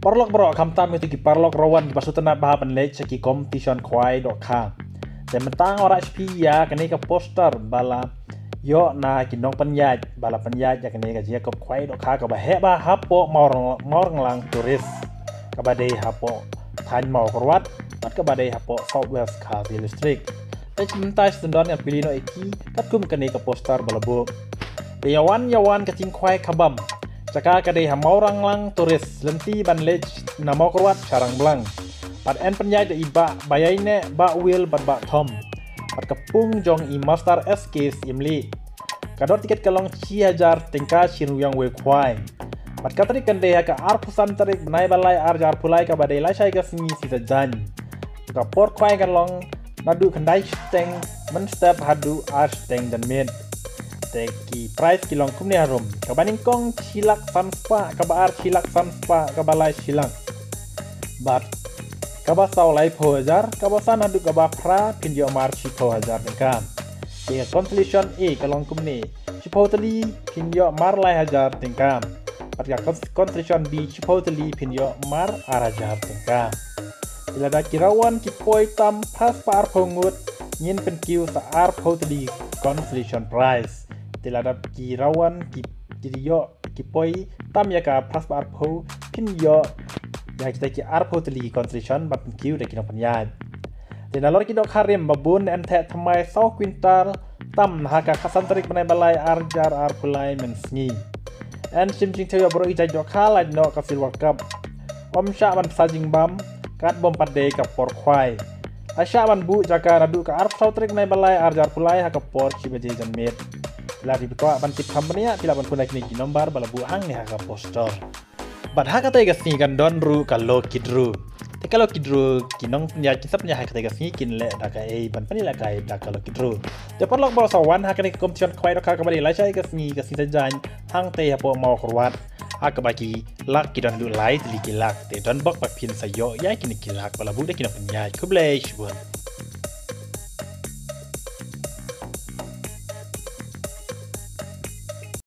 Parlok bro kamtam itu ki parlok rawan ki pasutana bahapan lech ki competition kwai dok khang. Dan mentang ora HP ya kene ke poster bala yo na ki nong penyaj bala penyaj ya kene ka jia kop kwai dok kha ka ba he ba hapo mor nglang turis ka ba dei hapo than mau korwat pat ka ba dei hapo southwest ka district. Lech mentai stendon yang pilih no iki kat kum kene ke poster bala bu. Yawan kacing kwai kabam. Caka kadai hamau ranglang turis lenti ban lech namau korwat sarang belang. Pat en penyai de iba bayaine ba will bat tom. Pat kepung jong i master SK imli. Kador tiket kalong 1000 tingka chinuyang we kwai. Pat katri kande ka arpusan tarik benai balai arjar pulai ka badai lai sai ka singi sisa jan. Ka por kwai kalong nadu kandai steng men step hadu ar steng dan mid. Teki price kilong kumni harum kabaning kong silak sanfa kabar silak sanfa kabalai silang bat kabasau lai pohajar kabasan adu kabah pra pinjo mar pohajar dengkam dia consolation kalong kumni chipotali pinjo mar lai hajar dengkam patka consolation B chipotali pinjo mar arajar dengkam bila da kirawan kipoi tam pas par pongut ngin penkiu sa ar potali consolation price tiladap kirawan kiriyo kipoi tam ya ka pas arpo pin yo ya kita ki arpo teli concentration bat kiu de kinong penyad dan alor ki dok harim babun ente thamai sau quintal tam haka kasan tarik benai balai arjar arpulai mensngi and simjing thayo bro ijai dok khala no ka fil world cup om sha ban sajing bam kat bom pade ka por khwai asha ban bu jaka radu ka arp sau tarik benai balai arjar pulai haka por chibeje janmet lari berkuat bantik company tidak pun naik ni nomor bala buang ni harga poster. Bad hak kata igas ni kan don ru kalau kidru. Tapi kalau kidru kinong punya kisah punya hak kata igas ni kin le dak ban pani la kai dak kalau kidru. Depan lok bala sawan hak ni kompetisi kwai dak kembali lai sai igas ni sajan hang te hapo mau korwat. Hak bagi lak kidon du lai teli kilak te don bok pak pin sayo ya kini kilak bala bu de kinong punya kublai shbun.